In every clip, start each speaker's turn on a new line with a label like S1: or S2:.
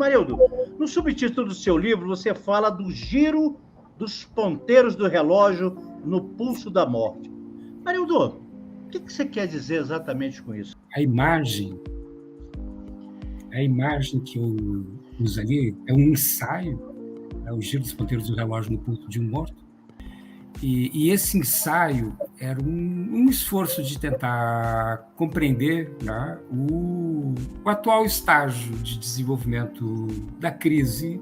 S1: Marildo, no subtítulo do seu livro, você fala do giro dos ponteiros do relógio no pulso da morte. Marildo, o que você quer dizer exatamente com isso?
S2: A imagem que eu uso ali é um ensaio, o giro dos ponteiros do relógio no pulso de um morto. E esse ensaio era um esforço de tentar compreender, né, o atual estágio de desenvolvimento da crise,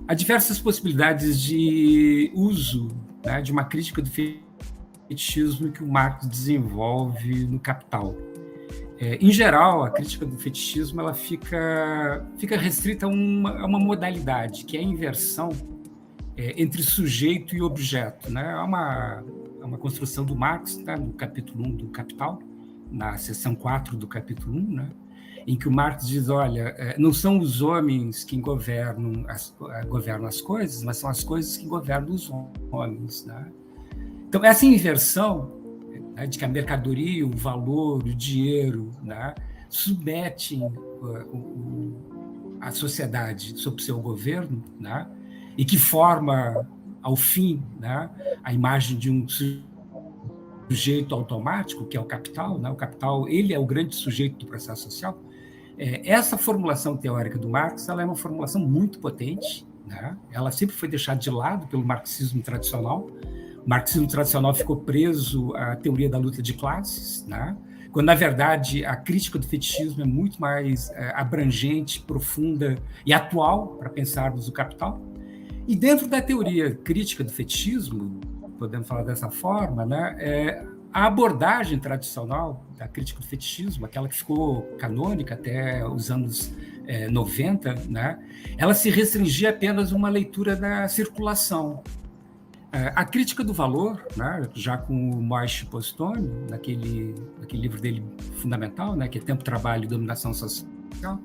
S2: há diversas possibilidades de uso, né, de uma crítica do fetichismo que o Marx desenvolve no Capital. Em geral, a crítica do fetichismo ela fica restrita a uma modalidade, que é a inversão entre sujeito e objeto, né? É uma construção do Marx, tá? No capítulo 1 do Capital, na seção 4 do capítulo 1, né? Em que o Marx diz, olha, não são os homens que governam as coisas, mas são as coisas que governam os homens, né? Então, essa inversão, né, de que a mercadoria, o valor, o dinheiro, né, submetem a sociedade sob seu governo, né, e que forma, ao fim, né, a imagem de um sujeito automático, que é o capital, né? O capital, ele é o grande sujeito do processo social. Essa formulação teórica do Marx, ela é uma formulação muito potente, né? Ela sempre foi deixada de lado pelo marxismo tradicional. O marxismo tradicional ficou preso à teoria da luta de classes, né? Quando, na verdade, a crítica do fetichismo é muito mais abrangente, profunda e atual para pensarmos o capital. E dentro da teoria crítica do fetichismo, podemos falar dessa forma, né, a abordagem tradicional da crítica do fetichismo, aquela que ficou canônica até os anos 90, né, ela se restringia apenas a uma leitura da circulação. A crítica do valor, né, já com o Moishe Postone, naquele livro dele fundamental, né, que é Tempo, Trabalho e Dominação Social,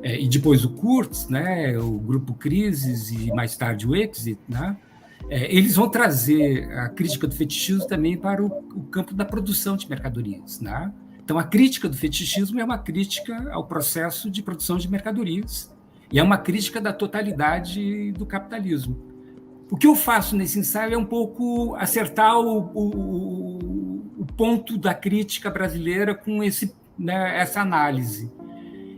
S2: e depois o Kurtz, né, o Grupo Crises e mais tarde o Exit, né, eles vão trazer a crítica do fetichismo também para o campo da produção de mercadorias, né? Então, a crítica do fetichismo é uma crítica ao processo de produção de mercadorias e é uma crítica da totalidade do capitalismo. O que eu faço nesse ensaio é um pouco acertar o ponto da crítica brasileira com essa análise.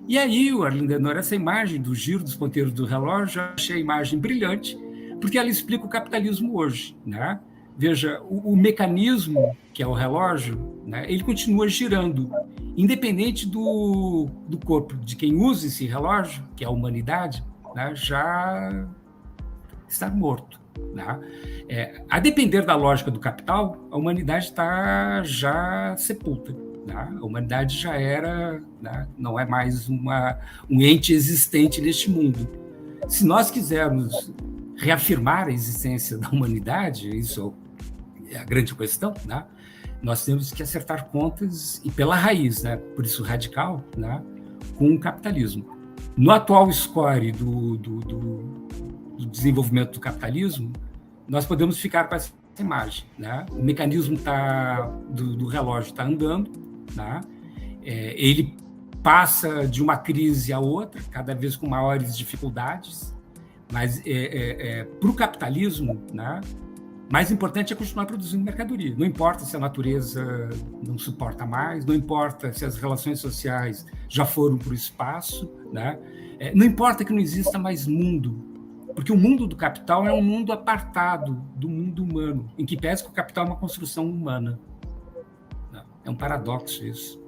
S2: E aí, Arlindenor, essa imagem do giro dos ponteiros do relógio, eu achei a imagem brilhante, porque ela explica o capitalismo hoje, né? Veja, o mecanismo, que é o relógio, né, ele continua girando, independente do corpo de quem usa esse relógio, que é a humanidade, né, já está morto, né? A depender da lógica do capital, a humanidade está já sepulta. A humanidade já era, né, não é mais um ente existente neste mundo. Se nós quisermos reafirmar a existência da humanidade, isso é a grande questão, né, nós temos que acertar contas, e pela raiz, né, por isso radical, né, com o capitalismo. No atual score do desenvolvimento do capitalismo, nós podemos ficar com essa imagem, né? O mecanismo do relógio está andando, né? Ele passa de uma crise a outra, cada vez com maiores dificuldades, mas para o capitalismo, né, mais importante é continuar produzindo mercadoria. Não importa se a natureza não suporta mais, não importa se as relações sociais já foram para o espaço, né? Não importa que não exista mais mundo, porque o mundo do capital é um mundo apartado do mundo humano, em que pese que o capital é uma construção humana. É um paradoxo isso.